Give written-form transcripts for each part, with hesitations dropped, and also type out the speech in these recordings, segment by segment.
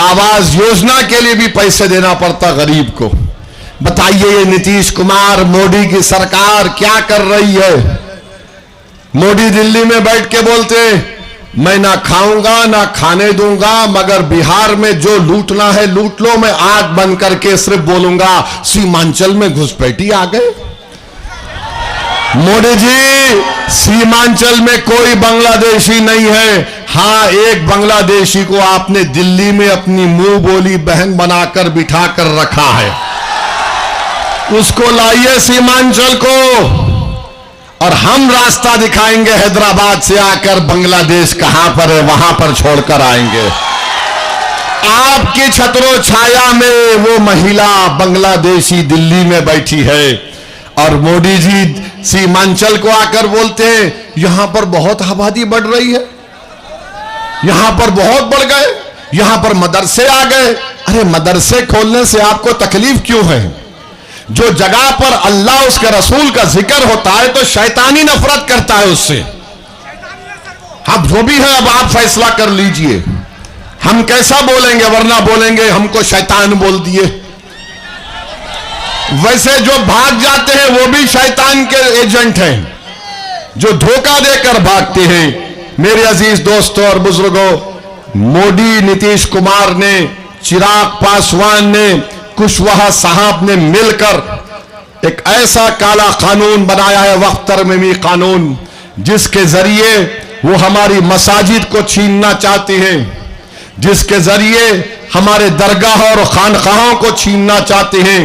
आवास योजना के लिए भी पैसे देना पड़ता गरीब को। बताइए ये नीतीश कुमार मोदी की सरकार क्या कर रही है? मोदी दिल्ली में बैठ के बोलते मैं ना खाऊंगा ना खाने दूंगा, मगर बिहार में जो लूटना है लूट लो, मैं आंख बंद करके सिर्फ बोलूंगा। सीमांचल में घुसपैठी आ गए। मोदी जी, सीमांचल में कोई बांग्लादेशी नहीं है। हां, एक बांग्लादेशी को आपने दिल्ली में अपनी मुंह बोली बहन बनाकर बिठाकर रखा है। उसको लाइए सीमांचल को और हम रास्ता दिखाएंगे। हैदराबाद से आकर बांग्लादेश कहां पर है वहां पर छोड़कर आएंगे। आपकी छतरो छाया में वो महिला बांग्लादेशी दिल्ली में बैठी है और मोदी जी सीमांचल को आकर बोलते हैं यहां पर बहुत आबादी बढ़ रही है, यहां पर बहुत बढ़ गए, यहां पर मदरसे आ गए। अरे मदरसे खोलने से आपको तकलीफ क्यों है? जो जगह पर अल्लाह उसके रसूल का जिक्र होता है तो शैतानी नफरत करता है उससे। अब जो भी है अब आप फैसला कर लीजिए, हम कैसा बोलेंगे, वरना बोलेंगे हमको शैतान बोल दिए। वैसे जो भाग जाते हैं वो भी शैतान के एजेंट हैं, जो धोखा देकर भागते हैं। मेरे अजीज दोस्तों और बुजुर्गों, मोदी, नीतीश कुमार ने, चिराग पासवान ने, कुशवाहा साहब ने मिलकर एक ऐसा काला कानून बनाया है, वक्फ तरमीमी कानून, जिसके जरिए वो हमारी मसाजिद को छीनना चाहते हैं, जिसके जरिए हमारे दरगाह और खानकाहों को छीनना चाहते हैं,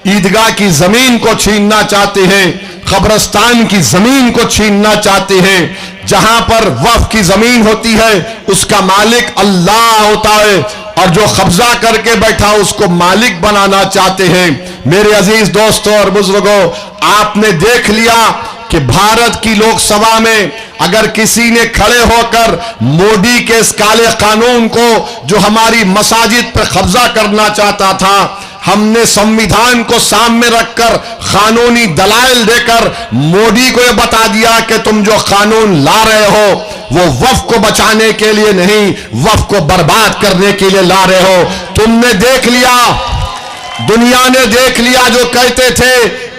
ईदगाह की जमीन को छीनना चाहते हैं, कब्रिस्तान की जमीन को छीनना चाहते हैं। जहां पर वक्फ की जमीन होती है उसका मालिक अल्लाह होता है और जो कब्जा करके बैठा उसको मालिक बनाना चाहते हैं। मेरे अजीज दोस्तों और बुजुर्गों, आपने देख लिया कि भारत की लोकसभा में अगर किसी ने खड़े होकर मोदी के इस काले कानून को जो हमारी मसाजिद पर कब्जा करना चाहता था, हमने संविधान को सामने रखकर कानूनी दलाइल देकर मोदी को यह बता दिया कि तुम जो कानून ला रहे हो वो वक्फ को बचाने के लिए नहीं, वक्फ को बर्बाद करने के लिए ला रहे हो। तुमने देख लिया, दुनिया ने देख लिया, जो कहते थे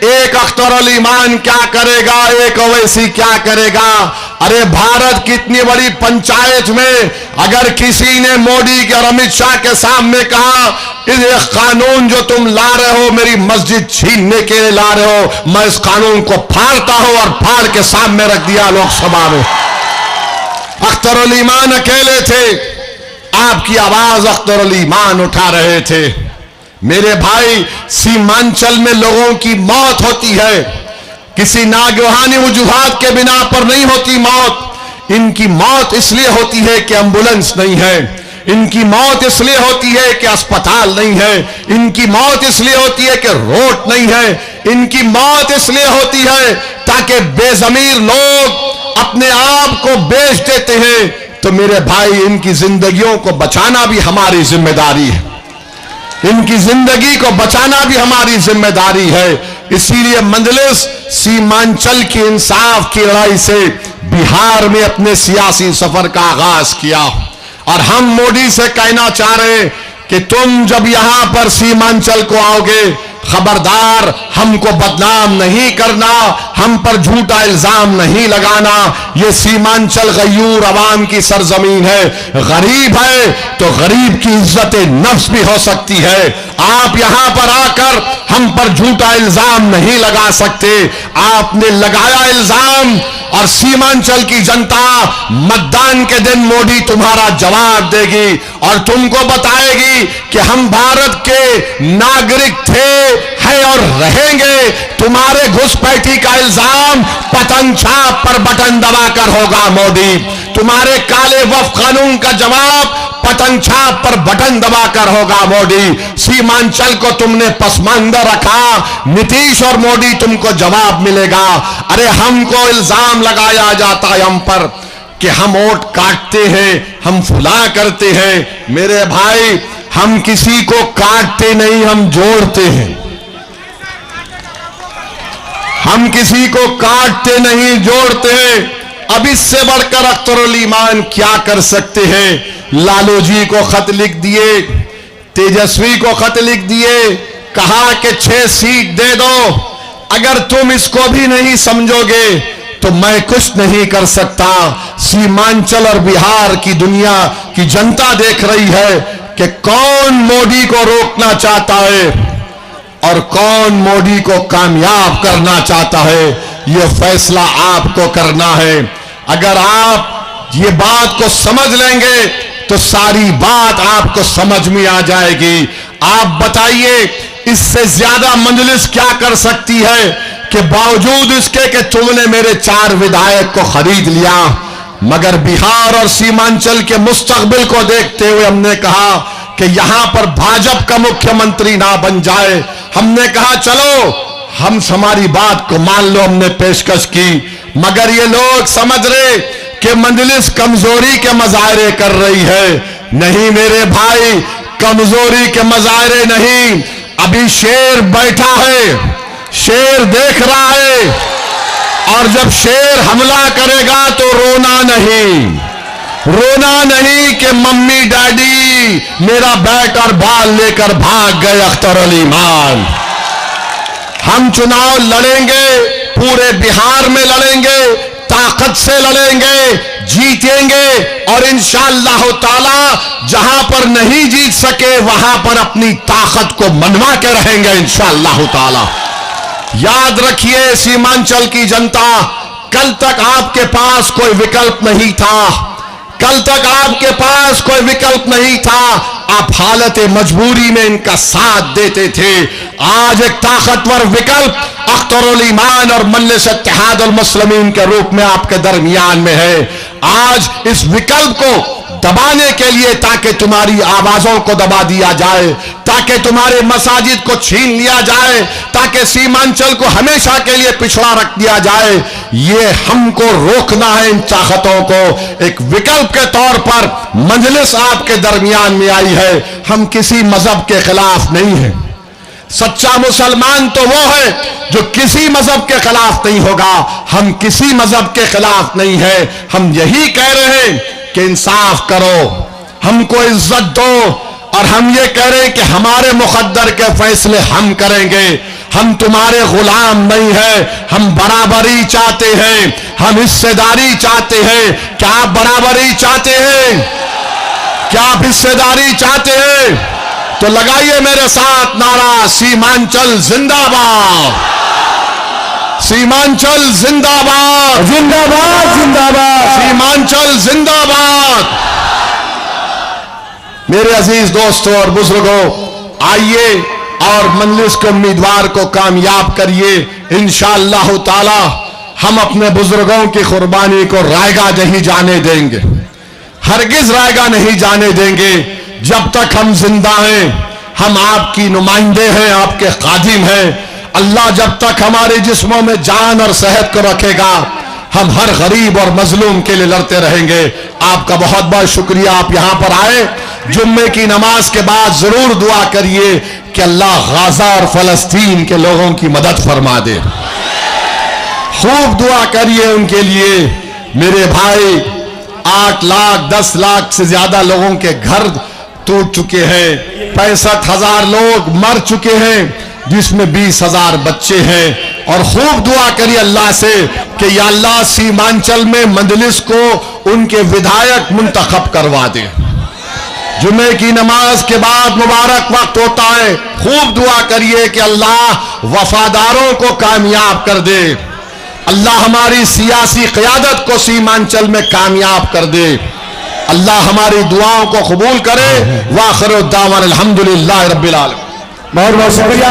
एक अख्तर अल ईमान क्या करेगा, एक ओवैसी क्या करेगा। अरे भारत की इतनी बड़ी पंचायत में अगर किसी ने मोदी के और अमित शाह के सामने कहा ये कानून जो तुम ला रहे हो मेरी मस्जिद छीनने के लिए ला रहे हो, मैं इस कानून को फाड़ता हूं, और फाड़ के सामने रख दिया लोकसभा में। अख्तर अल ईमान अकेले थे, आपकी आवाज अख्तर अल ईमान उठा रहे थे। मेरे भाई, सीमांचल में लोगों की मौत होती है, किसी नागवानी वजूहात के बिना पर नहीं होती मौत। इनकी मौत इसलिए होती है कि एम्बुलेंस नहीं है, इनकी मौत इसलिए होती है कि अस्पताल नहीं है, इनकी मौत इसलिए होती है कि रोड नहीं है, इनकी मौत इसलिए होती है ताकि बेजमीर लोग अपने आप को बेच देते हैं। तो मेरे भाई, इनकी जिंदगियों को बचाना भी हमारी जिम्मेदारी है, इनकी जिंदगी को बचाना भी हमारी जिम्मेदारी है। इसीलिए मजलिस सीमांचल की इंसाफ की लड़ाई से बिहार में अपने सियासी सफर का आगाज किया और हम मोदी से कहना चाह रहे हैं कि तुम जब यहां पर सीमांचल को आओगे, खबरदार हमको बदनाम नहीं करना, हम पर झूठा इल्जाम नहीं लगाना। ये सीमांचल गयूर अवाम की सरजमीन है, गरीब है तो गरीब की इज्जत नफ्स भी हो सकती है। आप यहां पर आकर हम पर झूठा इल्जाम नहीं लगा सकते। आपने लगाया इल्जाम और सीमांचल की जनता मतदान के दिन मोदी तुम्हारा जवाब देगी और तुमको बताएगी कि हम भारत के नागरिक थे, हैं और रहेंगे। तुम्हारे घुसपैठी का इल्जाम पतंग छाप पर बटन दबाकर होगा मोदी, तुम्हारे काले वक्फ कानून का जवाब पतंग छाप पर बटन दबाकर होगा मोदी। सीमांचल को तुमने पसमानदा रखा, नीतीश और मोदी तुमको जवाब मिलेगा। अरे हमको इल्जाम लगाया जाता है हम पर कि हम वोट काटते हैं, हम फुला करते हैं। मेरे भाई, हम किसी को काटते नहीं, हम जोड़ते हैं। हम किसी को काटते नहीं, जोड़ते हैं। अब इससे बढ़कर अख्तर अल ईमान क्या कर सकते हैं? लालू जी को खत लिख दिए, तेजस्वी को खत लिख दिए, कहा कि 6 सीट दे दो। अगर तुम इसको भी नहीं समझोगे तो मैं कुछ नहीं कर सकता। सीमांचल और बिहार की दुनिया की जनता देख रही है कि कौन मोदी को रोकना चाहता है और कौन मोदी को कामयाब करना चाहता है। यह फैसला आपको करना है। अगर आप ये बात को समझ लेंगे तो सारी बात आपको समझ में आ जाएगी। आप बताइए, इससे ज्यादा मजलिस क्या कर सकती है कि बावजूद इसके कि तुमने मेरे 4 विधायक को खरीद लिया, मगर बिहार और सीमांचल के मुस्तकबिल को देखते हुए हमने कहा कि यहां पर भाजपा का मुख्यमंत्री ना बन जाए। हमने कहा चलो हम हमारी बात को मान लो, हमने पेशकश की, मगर ये लोग समझ रहे कि मजलिस कमजोरी के मजाहरे कर रही है। नहीं मेरे भाई, कमजोरी के मजाहरे नहीं, अभी शेर बैठा है, शेर देख रहा है, और जब शेर हमला करेगा तो रोना नहीं कि मम्मी डैडी मेरा बैट और बॉल लेकर भाग गए अख्तर अली मान। हम चुनाव लड़ेंगे, पूरे बिहार में लड़ेंगे, ताकत से लड़ेंगे, जीतेंगे, और इंशाअल्लाह ताला जहां पर नहीं जीत सके वहां पर अपनी ताकत को मनवा के रहेंगे इंशाअल्लाह ताला। याद रखिए सीमांचल की जनता, कल तक आपके पास कोई विकल्प नहीं था, कल तक आपके पास कोई विकल्प नहीं था, आप हालत मजबूरी में इनका साथ देते थे। आज एक ताकतवर विकल्प अख्तर उल ईमान और मजलिस इत्तेहाद उल मुस्लिमीन के रूप में आपके दरमियान में है। आज इस विकल्प को दबाने के लिए, ताकि तुम्हारी आवाजों को दबा दिया जाए, ताकि तुम्हारे मसाजिद को छीन लिया जाए, ताकि सीमांचल को हमेशा के लिए पिछड़ा रख दिया जाए, ये हमको रोकना है। इन ताकतों को एक विकल्प के तौर पर मजलिस आपके दरमियान में आई है। हम किसी मजहब के खिलाफ नहीं है। सच्चा मुसलमान तो वो है जो किसी मजहब के खिलाफ नहीं होगा। हम किसी मजहब के खिलाफ नहीं है। हम यही कह रहे हैं कि इंसाफ करो, हमको इज्जत दो, और हम ये कह रहे हैं कि हमारे मुकद्दर के फैसले हम करेंगे। हम तुम्हारे गुलाम नहीं है। हम बराबरी चाहते हैं, हम हिस्सेदारी चाहते हैं। क्या आप बराबरी चाहते हैं? क्या आप हिस्सेदारी चाहते हैं? तो लगाइए मेरे साथ नारा, सीमांचल जिंदाबाद, सीमांचल जिंदाबाद, जिंदाबाद जिंदाबाद, सीमांचल जिंदाबाद। मेरे अजीज दोस्तों और बुजुर्गों, आइए और मजलिस के उम्मीदवार को कामयाब करिए। इंशाअल्लाह ताला हम अपने बुजुर्गों की कुर्बानी को रायगा नहीं जाने देंगे, हरगिज रायगा नहीं जाने देंगे। जब तक हम जिंदा हैं, हम आपकी नुमाइंदे हैं, आपके खादिम हैं। अल्लाह जब तक हमारे जिस्मों में जान और सेहत को रखेगा, हम हर गरीब और मजलूम के लिए लड़ते रहेंगे। आपका बहुत बहुत शुक्रिया, आप यहां पर आए। जुम्मे की नमाज के बाद जरूर दुआ करिए कि अल्लाह गाजा और फलस्तीन के लोगों की मदद फरमा दे। खूब दुआ करिए उनके लिए। मेरे भाई, 8 लाख 10 लाख से ज्यादा लोगों के घर टूट चुके हैं, 65,000 लोग मर चुके हैं, जिसमें 20,000 बच्चे हैं। और खूब दुआ करिए अल्लाह से कि या अल्लाह सीमांचल में मजलिस को उनके विधायक मुंतखब करवा दे। जुमे की नमाज के बाद मुबारक वक्त होता है। खूब दुआ करिए कि अल्लाह वफादारों को कामयाब कर दे, अल्लाह हमारी सियासी क़यादत को सीमांचल में कामयाब कर दे, अल्लाह हमारी दुआओं को कबूल करे। वाखिर दावाना अल्हम्दुलिल्लाहि रब्बिल आलमीन। बहुत बहुत शुक्रिया।